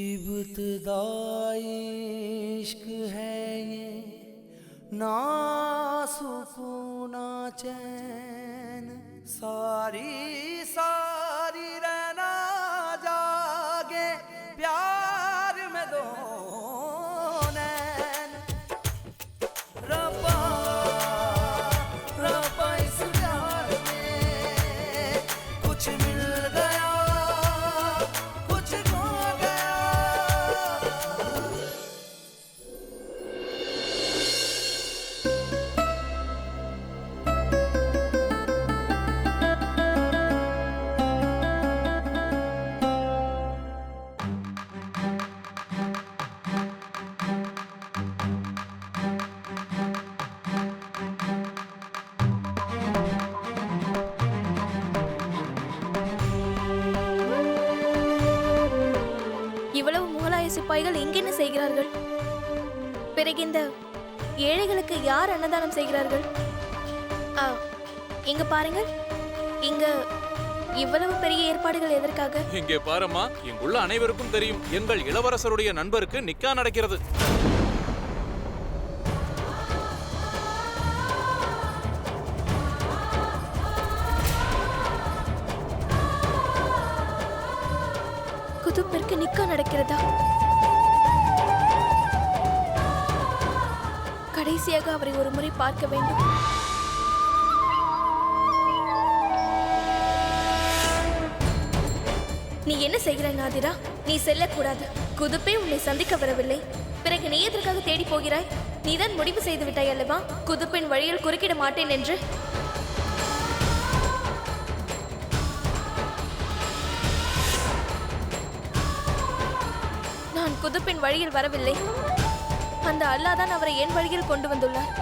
इब्तिदाई इश्क है ये ना सुकून ना चैन सारी सारी रहना जागे प्यार में दो नैन रब्बा रब्बा इस प्यार में कुछ मिल गया कुछ खो गया। இவ்வளவு முகலாய சிப்பாய்கள் எங்கென்ன செய்கிறார்கள்? பிறகு இந்த ஏழைகளுக்கு யார் அன்னதானம் செய்கிறார்கள்? இங்க பாருங்கள், இங்க இவ்வளவு பெரிய ஏற்பாடுகள் எதற்காக? இங்கே பாரம்மா, இங்குள்ள அனைவருக்கும் தெரியும், எங்கள் இளவரசருடைய நண்பருக்கு நிக்கா நடக்கிறது. குதுப்பிற்கு நிக்கா நடக்கிறதா? கடைசியாக அவரை ஒரு முறை பார்க்க வேண்டும். நீ என்ன செய்கிறாய் நாதிரா? நீ செல்லக்கூடாது. குதுப்பே உன்னை சந்திக்க வரவில்லை. பிறகு நீ எதற்காக தேடி போகிறாய்? நீதான் முடிவு செய்து விட்டாய் அல்லவா, குதுப்பின் வழியில் குறுக்கிட மாட்டேன் என்று. நான் குதுப்பின் வழியில் வரவில்லை. அந்த அல்லாஹ் தான் அவரை என் வழியில் கொண்டு வந்துள்ளார்.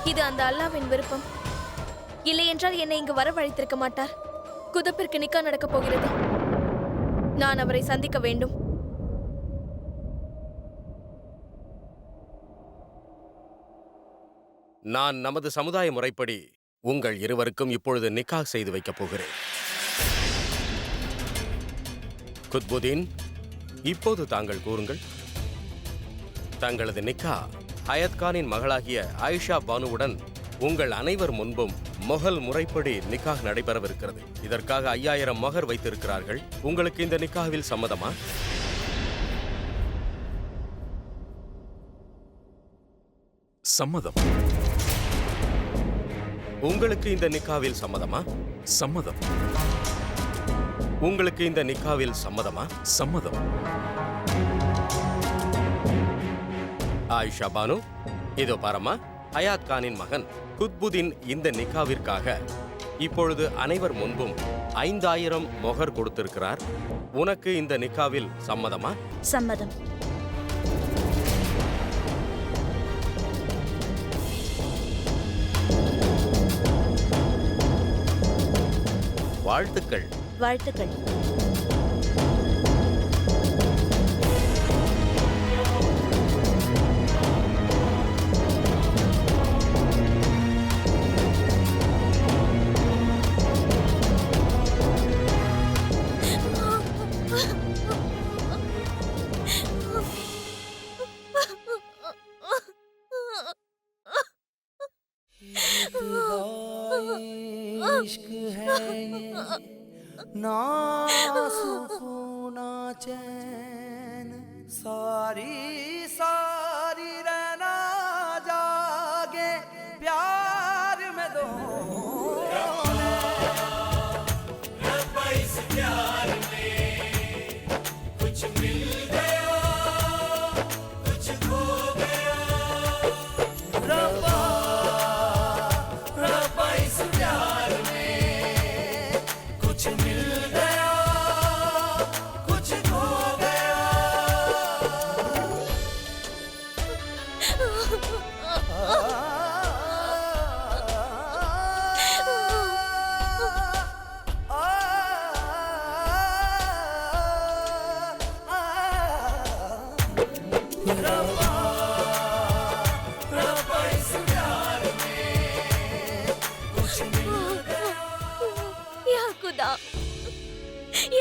இது அந்த அல்லாஹ்வின் விருப்பம். இல்லை என்றால் என்னை இங்கு வரவழைத்திருக்க மாட்டார். குதுப்பிற்கு நிக்கா நடக்கப் போகிறது. நான் அவரை சந்திக்க வேண்டும். நான் நமது சமுதாய முறைப்படி உங்கள் இருவருக்கும் இப்பொழுது நிக்காஹ் செய்து வைக்கப் போகிறேன். குத்புதீன், இப்போது தாங்கள் கூறுங்கள். தங்களது நிக்கா ஹயத் கானின் மகளாகிய ஆயிஷா பானுவுடன் உங்கள் அனைவர் முன்பும் மொஹல் முறைப்படி நிக்காஹ் நடைபெறவிருக்கிறது. இதற்காக 5000 மொஹர் வைத்திருக்கிறார்கள். உங்களுக்கு இந்த நிக்காஹ்வில் சம்மதமா? சம்மதம். உங்களுக்கு இந்த நிக்காஹ்வில் சம்மதமா? சம்மதம். உங்களுக்கு இந்த நிக்காஹ்வில் சம்மதமா? சம்மதம். ஆயிஷா பானு, இதோ பாரம்மா, ஹயாத் கானின் மகன் குத்புதீன் இந்த நிக்காவிற்காக இப்பொழுது அனைவர் முன்பும் 5000 மொஹர் கொடுத்திருக்கிறார். உனக்கு இந்த நிக்காவில் சம்மதமா? சம்மதம். வாழ்த்துக்கள். வாழ்த்துக்கள். इश्क है ये ना सुकून ना चैन सारी सारी रहना जागे प्यार में दो रब्बा इस प्यार में कुछ मिल गया कुछ खो गया। रब्बा रब्बा इस प्यार में कुछ मिल गया कुछ खो गया।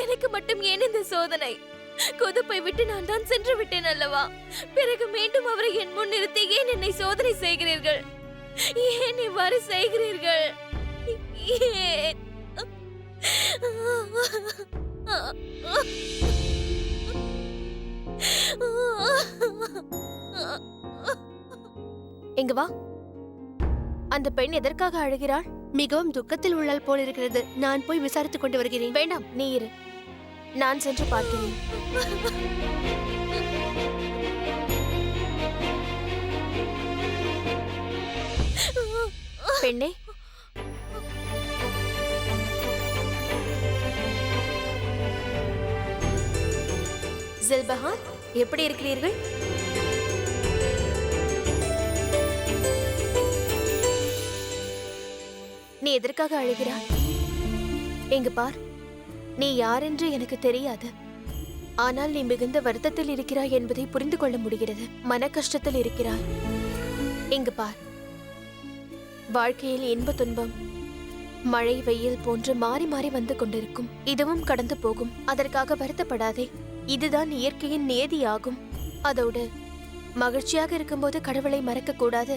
எனக்கு மட்டும் ஏன் இந்த சோதனை? குதுப்பை விட்டு நான் தான் சென்று விட்டேன் அல்லவா? பிறகு மீண்டும் அவரை என் முன் நிறுத்தி ஏன் என்னை சோதனை செய்கிறீர்கள்? ஏன் இவ்வாறு செய்கிறீர்கள்? ஏன்? இங்க வா. அந்த பெண் எதற்காக அழுகிறாள்? மிகவும் துக்கத்தில் உள்ளாள் போல் இருக்கிறது. நான் போய் விசாரித்துக் கொண்டு வருகிறேன். வேண்டாம், நீ இரு. நான் சென்று பார்க்கிறேன். பெண்ணே, ஜில்பஹான், எப்படி இருக்கிறீர்கள்? நீ எதற்காக அழுகிறாய்? எங்க பார், நீ யாரென்று எனக்கு தெரியாது. ஆனால் நீ மிகுந்த வருத்தத்தில் இருக்கிறாய் என்பதை புரிந்து கொள்ள முடிகிறது. மன கஷ்டத்தில் இருக்கிறாய். இங்கு பார், வாழ்க்கையில் இன்ப துன்பம், மழை வெயில் போன்று மாறி மாறி வந்து கொண்டிருக்கும். இதுவும் கடந்து போகும். அதற்காக வருத்தப்படாதே. இதுதான் இயற்கையின் நியதியாகும். அதோடு மகிழ்ச்சியாக இருக்கும்போது கடவுளை மறக்க கூடாது.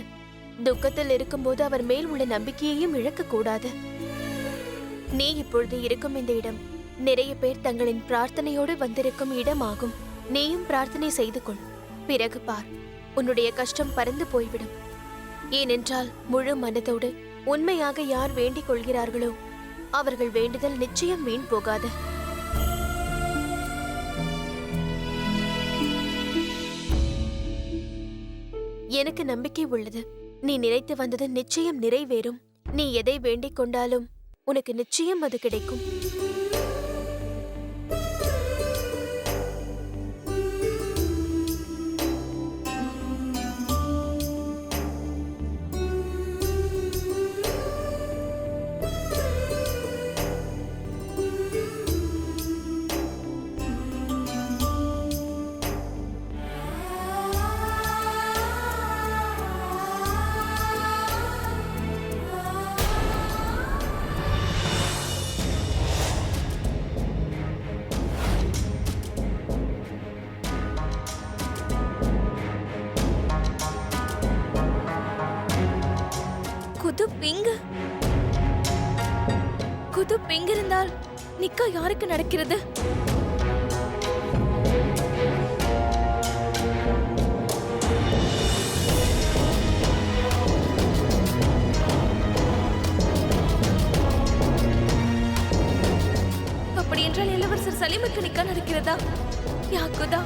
துக்கத்தில் இருக்கும்போது அவர் மேல் உள்ள நம்பிக்கையையும் இழக்க கூடாது. நீ இப்பொழுது இருக்கும் இந்த இடம் நிறைய பேர் தங்களின் பிரார்த்தனையோடு வந்திருக்கும் இடமாகும். நீயும் பிரார்த்தனை செய்து கொள். பிறகு பார், உன்னுடைய கஷ்டம் பறந்து போய்விடும். ஏனென்றால் முழு மனதோடு உண்மையாக யார் வேண்டிக் கொள்கிறார்களோ அவர்கள் வேண்டுதல் நிச்சயம் வீண் போகாது. எனக்கு நம்பிக்கை உள்ளது. நீ நினைத்து வந்தது நிச்சயம் நிறைவேறும். நீ எதை வேண்டிக் கொண்டாலும் உனக்கு நிச்சயம் அது கிடைக்கும். குதுப் எங்கிருந்தால் நிக்கா யாருக்கு நடக்கிறது? அப்படி என்றால் இளவரசர் சலீமுக்கு நிக்கா நடக்கிறதா? யாக்குதா,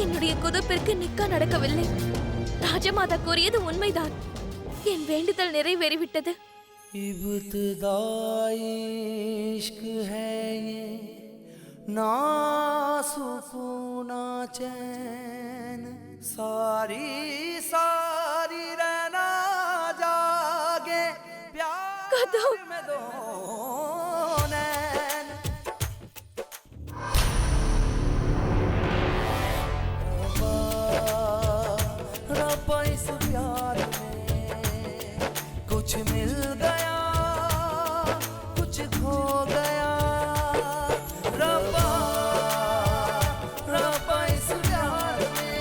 என்னுடைய குதுப்பிற்கு நிக்கா நடக்கவில்லை. ராஜமாதா கூறியது உண்மைதான். என் வேண்டுதல் நிறைவேறிவிட்டது. इब्तिदाई इश्क है ये ना सुकूना चैन सारी सारी रहना जागे प्यार में दो नैन रब्बा इस प्यार में कुछ मिल गया कुछ खो गया रब्बा रब्बा इस प्यार में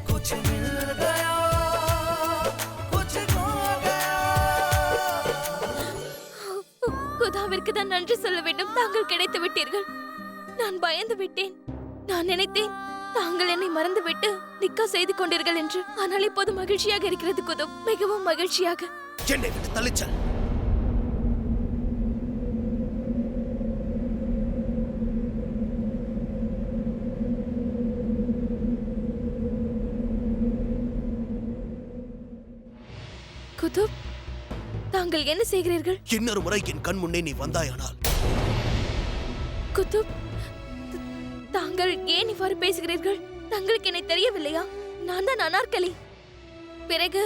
कुछ मिल गया कुछ खो गया குதாவிற்கு தான் நன்றி சொல்ல வேண்டும். தாங்கள் கிடைத்து விட்டீர்கள். நான் பயந்து விட்டேன். நான் நினைத்தேன் தாங்கள் என்னை மறந்துவிட்டு நிக்கா செய்து கொண்டீர்கள் என்று. ஆனால் இப்போது மகிழ்ச்சியாக இருக்கிறது குதுப், மிகவும் மகிழ்ச்சியாக. என்னை விட்டு தள்ளிச்சல். குதுப், தாங்கள் என்ன செய்கிறீர்கள்? இன்னொரு முறை என் கண் முன்னே நீ வந்தாயானால் குதுப், தாங்கள் ஏன் இவ்வாறு பேசுகிறீர்கள்? தங்களுக்கு என்னை தெரியவில்லையா? நான் தான் அனார்கலி. பிறகு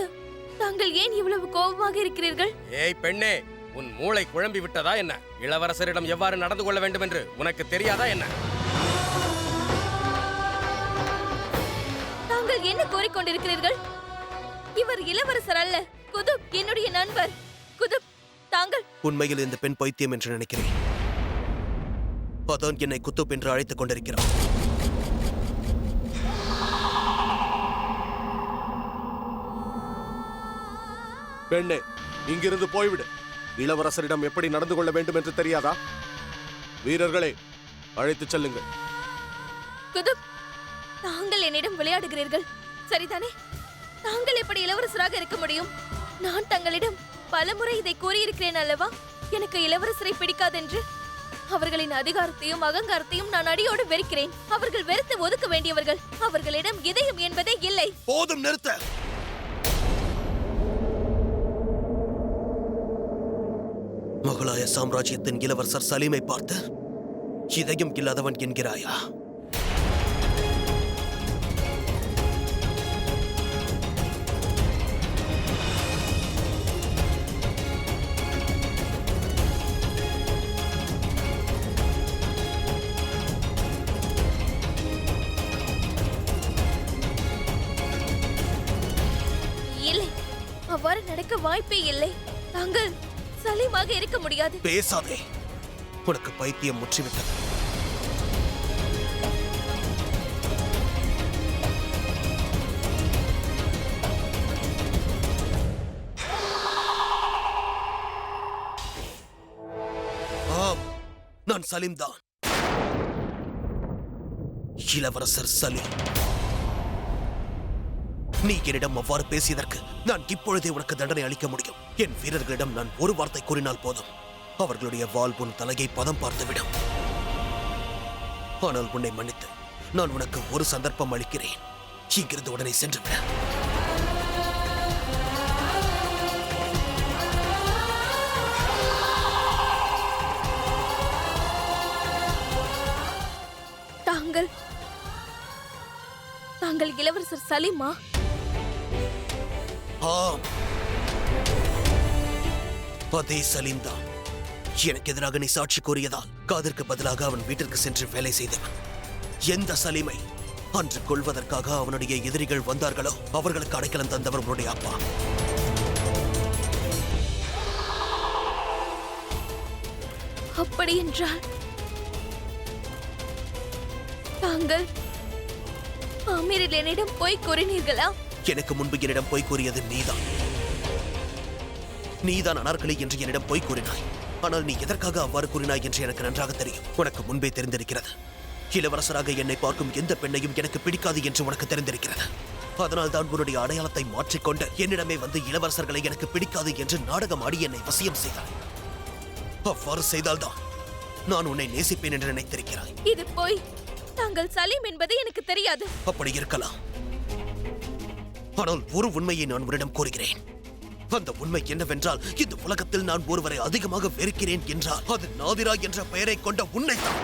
தாங்கள் ஏன் இவ்வளவு கோபமாக இருக்கிறீர்கள்? ஏய் பெண்ணே, உன் மூளை குழம்பி விட்டதா என்ன? இளவரசரிடம் எவ்வாறு நடந்து கொள்ள வேண்டும் என்று உனக்கு தெரியாதா என்ன? தாங்கள் என்ன கோரிக்கொண்டிருக்கிறீர்கள்? இவர் இளவரசர் அல்ல, குதுப் என்னுடைய நண்பர். குதுப், தாங்கள் உண்மையில் இந்த பெண் பைத்தியம் என்று நினைக்கிறேன். அதான் என்னை குத்துப் என்று அழைத்துக் கொண்டிருக்கிறான். பெண்ணே, இங்கிருந்து போய்விடு. இளவரசரிடம் எப்படி நடந்து கொள்ள வேண்டும் என்று தெரியாதா? வீரர்களே, அழைத்துச் செல்லுங்கள். குதுப், தாங்கள் என்னிடம் விளையாடுகிறீர்கள், சரிதானே? தாங்கள் எப்படி இளவரசராக இருக்க முடியும்? நான் தங்களிடம் பலமுறை இதை கூறியிருக்கிறேன் அல்லவா, எனக்கு இளவரசரை பிடிக்காதென்று. அவர்களின் அதிகாரத்தையும் அகங்காரத்தையும் நான் அடியோடு வெறுக்கிறேன். அவர்கள் வெறுத்து ஒதுக்க வேண்டியவர்கள். அவர்களிடம் இதயம் என்பதே இல்லை. போதும், நிறுத்த. முகலாய சாம்ராஜ்யத்தின் இளவரசர் சலீமை பார்த்து இதயம் இல்லாதவன் என்கிறாயா? இல்லை, அவ்வாறு நடக்க வாய்ப்பே இல்லை. தாங்கள் சலீமாக இருக்க முடியாது. பேசாதே, உனக்கு பைத்தியம் முற்றிவிட்டது. ஆம், நான் சலீம் தான். இளவரசர் சலீம். நீ என்னிடம் அவ்வாறு பேசியதற்கு நான் இப்பொழுதே உனக்கு தண்டனை அளிக்க முடியும். என் வீரர்களிடம் நான் ஒரு வார்த்தை கூறினால் போதும், அவர்களுடைய வாள் உன் தலையை பதம் பார்த்துவிடும். ஆனால் உன்னை மன்னித்து நான் உனக்கு ஒரு சந்தர்ப்பம் அளிக்கிறேன். இங்கிருந்து உடனே சென்றுவிட. தாங்கள் இளவரசர் சலீமா? ஆம், அதே சலீம் தான். எனக்கு எதிராக நீ சாட்சி கூறியதால் காதிற்கு பதிலாக அவன் வீட்டிற்கு சென்று வேலை செய்தவன். எந்த சலீமை அன்று கொள்வதற்காக அவனுடைய எதிரிகள் வந்தார்களோ அவர்களுக்கு அடைக்கலம் தந்தவர் உன்னுடைய அப்பா. அப்படி என்றால் தாங்கள் அமீரில் என்னிடம் போய் கூறினீர்களா? எனக்கு முன்பு என்னிடம் போய் கூறியது நீதான். நீதான் அனார்கலி என்று என்னிடம் போய் கூறினாய். ஆனால் நீ எதற்காக அவ்வாறு கூறினாய் என்று எனக்கு நன்றாக தெரியும். உனக்கு முன்பே தெரிந்திருக்கிறது. இளவரசராக என்னை பார்க்கும் எந்த பெண்ணையும் எனக்கு பிடிக்காது என்று உனக்கு தெரிந்திருக்கிறது. அதனால் தான் உன்னுடைய அடையாளத்தை மாற்றிக்கொண்டு என்னிடமே வந்து இளவரசர்களை எனக்கு பிடிக்காது என்று நாடகம் ஆடி என்னை வசியம் செய்தாய். அவ்வாறு செய்தால்தான் நான் உன்னை நேசிப்பேன் என்று நினைத்திருக்கிறாய். இது போய். தாங்கள் சலீம் என்பது எனக்கு தெரியாது. அப்படி இருக்கலாம். ஆனால் ஒரு உண்மையை நான் உன்னிடம் கூறுகிறேன். அந்த உண்மை என்னவென்றால், இந்த உலகத்தில் நான் ஒருவரை அதிகமாக வெறுக்கிறேன் என்றால் அது நாதிரா என்ற பெயரை கொண்ட உன்னைத்தான்.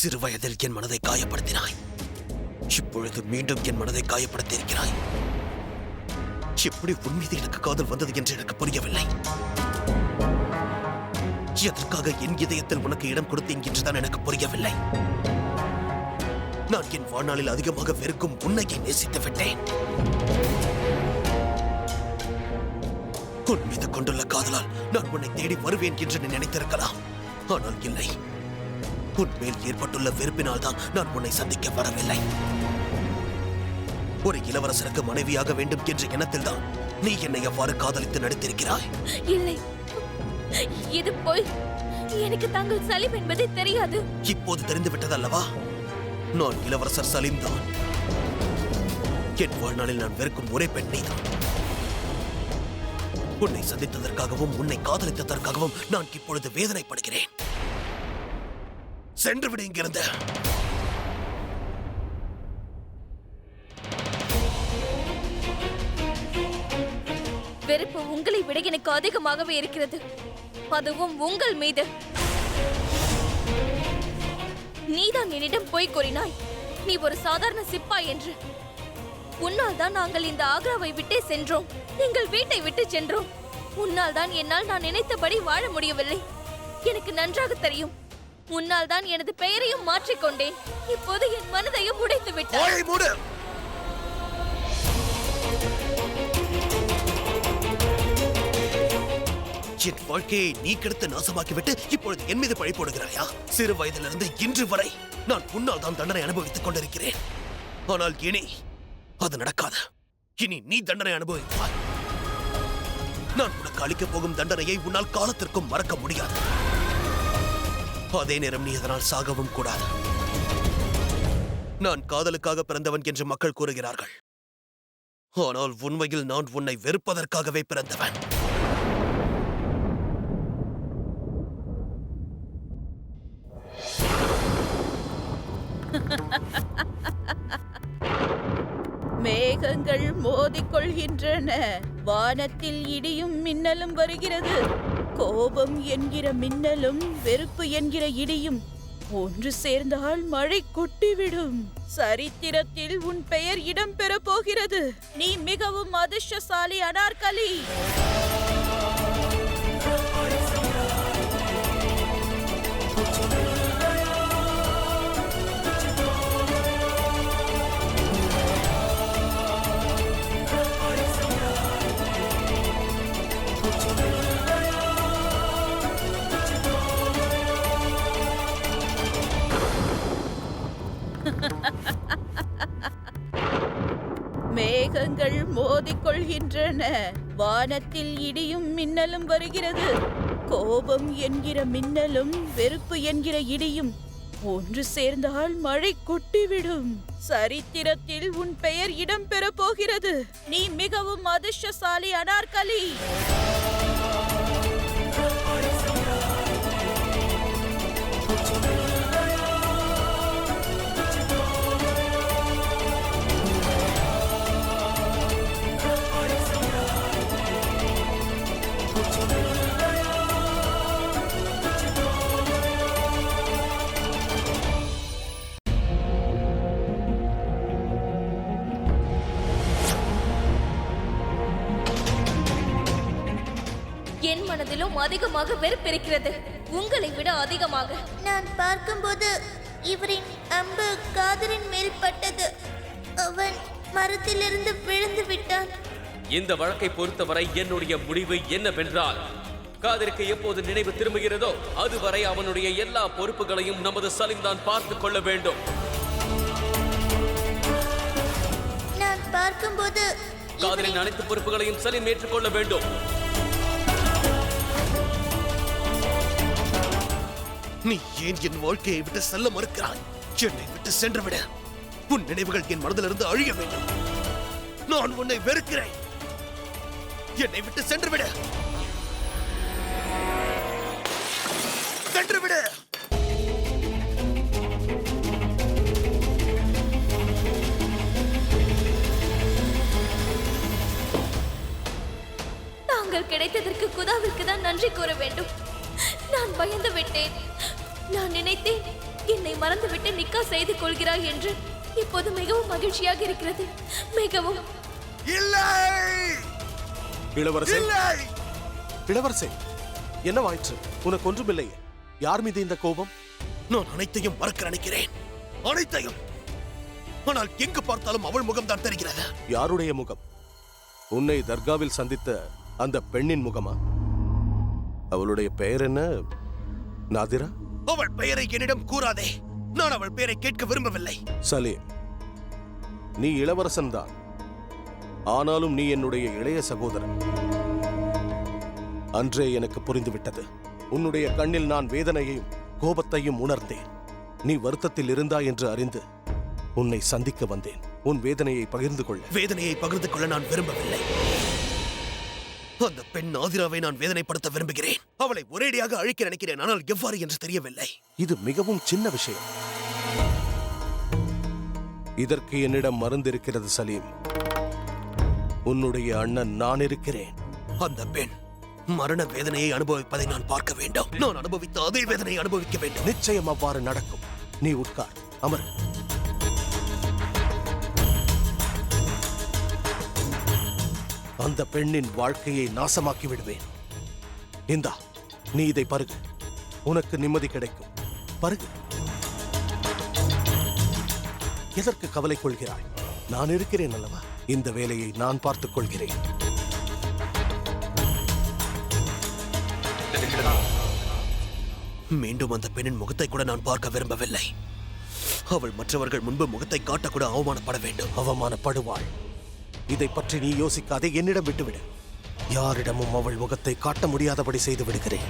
சிறு வயதில் என் மனதை காயப்படுத்தினாய். இப்பொழுது மீண்டும் என் மனதை காயப்படுத்தி இருக்கிறாய். எப்படி உன் மீது எனக்கு காதல் வந்தது என்று எனக்கு புரியவில்லை. எதற்காக என் இதயத்தில் உனக்கு இடம் கொடுத்தேன் என்றுதான் எனக்கு புரியவில்லை. நான் என் வாழ்நாளில் அதிகமாக வெறுக்கும் உன்னையை நேசித்து விட்டேன். உன் மீது கொண்டுள்ள காதலால் நான் உன்னை தேடி வருவேன் என்று நீ நினைத்திருக்கலாம். ஆனால் இல்லை. உன் மேல் ஏற்பட்டுள்ள வெறுப்பினால் தான் நான் உன்னை சந்திக்க வரவில்லை. ஒரு இளவரசருக்கு மனைவியாக வேண்டும் என்ற எண்ணத்தில் தான் நீ என்னை அவ்வாறு காதலித்து நடித்திருக்கிறாய். இல்லை, இது போய். எனக்கு தாங்கள் சலீம் என்பதே தெரியாது. இப்போது தெரிந்து விட்டதல்லவா? நான் இளவரசர் சலீம் தான். என் வாழ்நாளில் நான் வெறுக்கும் ஒரே பெண் நீதான். உன்னை சந்தித்ததற்காகவும் உன்னை காதலித்ததற்காகவும் நான் இப்பொழுது வேதனைப்படுகிறேன். சென்று விடு இங்கிருந்து. வெறுப்பு உங்களை விட எனக்கு அதிகமாகவே இருக்கிறது. அதுவும் உங்கள் மீது. நீதான் என்னிடம் போய் கூறினாய் நீ ஒரு சாதாரண சிப்பாய் என்று. உன்னால் தான் நாங்கள் இந்த ஆக்ராவை விட்டே சென்றோம். எங்கள் வீட்டை விட்டு சென்றோம். உன்னால் தான் என்னால் நான் நினைத்தபடி வாழ முடியவில்லை. எனக்கு நன்றாக தெரியும். உன்னால் தான் எனது பெயரையும் மாற்றிக்கொண்டேன். இப்போது என் மனதையும் உடைத்து விட்டாய். வாயை மூடு. என் வாழ்க்கையை நீ கெடுத்து நாசமாக்கிவிட்டு இப்பொழுது என் மீது பழி போடுகிறாயா? சிறு வயதிலிருந்து இன்று வரை நான் உன்னால் தான் தண்டனை அனுபவித்துக் கொண்டிருக்கிறேன். ஆனால் இனி அது நடக்காது. இனி நீ தண்டனை அனுபவிப்பாய். நான் உனக்கு அளிக்கப் போகும் தண்டனையை உன்னால் காலத்திற்கும் மறக்க முடியாது. அதே நேரம் நீ அதனால் சாகவும் கூடாது. நான் காதலுக்காக பிறந்தவன் என்று மக்கள் கூறுகிறார்கள். ஆனால் உண்மையில் நான் உன்னை வெறுப்பதற்காகவே பிறந்தவன். மேகங்கள் மோதிக்கொள்கின்றன. வானத்தில் இடியும் மின்னலும் வருகிறது. கோபம் என்கிற மின்னலும் வெறுப்பு என்கிற இடியும் ஒன்று சேர்ந்தால் மழை கொட்டிவிடும். சரித்திரத்தில் உன் பெயர் இடம்பெற போகிறது. நீ மிகவும் அதிர்ஷ்டசாலி அனார்கலி. மேகங்கள் மோதிக்கொள்கின்றன. வானத்தில் இடியும் மின்னலும் வருகிறது. கோபம் என்கிற மின்னலும் வெறுப்பு என்கிற இடியும் ஒன்று சேர்ந்தால் மழை கொட்டிவிடும். சரித்திரத்தில் உன் பெயர் இடம்பெற போகிறது. நீ மிகவும் அதிர்ஷ்டசாலி அனார்கலி. என் மனதிலும் அதிகமாக வெறுப்பிருக்கிறது. உங்களை விட அதிகமாக. நான் பார்க்கும்போது இவரின் அம்பு காதலின் மேல் பட்டது. அவன் மரத்திலிருந்து விழுந்து விட்டான். இந்த வழக்கை பொறுத்தவரை என்னுடைய முடிவு என்னவென்றால், காதருக்கு எப்போது நினைவு திரும்புகிறதோ அதுவரை அவனுடைய எல்லா பொறுப்புகளையும் நமது சலீம் தான் பார்த்துக் கொள்ள வேண்டும். நான் பார்க்கும்போது காதலின் அனைத்து பொறுப்புகளையும் சலீம் ஏற்றுக்கொள்ள வேண்டும். நீ ஏன் என் வாழ்க்கையை விட்டு செல்ல மறுக்கிறாய்? என்னை விட்டு சென்று விட. உன் நினைவுகள் என் மனதிலிருந்து அழிய வேண்டும். நான் உன்னை வெறுக்கிறேன். என்னை விட்டு சென்று விட. சென்று விட. தாங்கள் கிடைத்ததற்கு குதாவிற்கு தான் நன்றி கூற வேண்டும். நான் பயந்து விட்டேன். நான் நினைத்தேன் என்னை மறந்துவிட்டு நிக்கா செய்து கொள்கிறாய் என்று. இப்போது மிகவும் மகிழ்ச்சியாக இருக்கிறது. மிகவும். இல்லை இளவரசே, இல்லை. இளவரசே, என்னவாயிற்று? உனக்கு ஒன்றுமில்லையே. யார் மீது இந்த கோபம்? நான் அனைத்தையும் மறக்க நினைக்கிறேன். அனைத்தையும். ஆனால் எங்கு பார்த்தாலும் அவள் முகம் தான் தெரிகிறது. யாருடைய முகம்? உன்னை தர்காவில் சந்தித்த அந்த பெண்ணின் முகமா? அவளுடைய பெயர் என்ன? நாதிரா? அவள் பெயரை என்னிடம் கூறாதே. நான் அவள் பெயரை கேட்க விரும்பவில்லை. சலீம், நீ இளவரசன் தான். ஆனாலும் நீ என்னுடைய இளைய சகோதரன். அன்றே எனக்கு புரிந்துவிட்டது. உன்னுடைய கண்ணில் நான் வேதனையையும் கோபத்தையும் உணர்ந்தேன். நீ வருத்தத்தில் இருந்தாய் என்று அறிந்து உன்னை சந்திக்க வந்தேன். உன் வேதனையை பகிர்ந்து கொள்ள. வேதனையை பகிர்ந்து கொள்ள நான் விரும்பவில்லை. அந்த பெண் நாதிராவை நான் வேதனைப்படுத்த விரும்புகிறேன். அவளை ஒரேடியாக அழிக்க நினைக்கிறேன். ஆனால் எவ்வாறு என்று தெரியவில்லை. இது மிகவும் சின்ன விஷயம். இதற்கு என்னிடம் மருந்து இருக்கிறது சலீம். உன்னுடைய அண்ணன் நான் இருக்கிறேன். அந்த பெண் மரண வேதனையை அனுபவிப்பதை நான் பார்க்க வேண்டும். நான் அனுபவித்த அதே வேதனையை அனுபவிக்க வேண்டும். நிச்சயம் அவ்வாறு நடக்கும். நீ உட்கார், அமர். அந்த பெண்ணின் வாழ்க்கையை நாசமாக்கி விடுவேன். இந்தா, நீ இதை பருகு. உனக்கு நிம்மதி கிடைக்கும். பருகு. எதற்கு கவலை கொள்கிறாய்? நான் இருக்கிறேன் அல்லவா? இந்த வேலையை நான் பார்த்துக் கொள்கிறேன். மீண்டும் அந்த பெண்ணின் முகத்தை கூட நான் பார்க்க விரும்பவில்லை. அவள் மற்றவர்கள் முன்பு முகத்தை காட்டக்கூட அவமானப்பட வேண்டும். அவமானப்படுவாள். இதை பற்றி நீ யோசிக்காதே, என்னிடம் விட்டுவிடு. யாரிடமும் அவள் முகத்தை காட்ட முடியாதபடி செய்து விடுகிறேன்.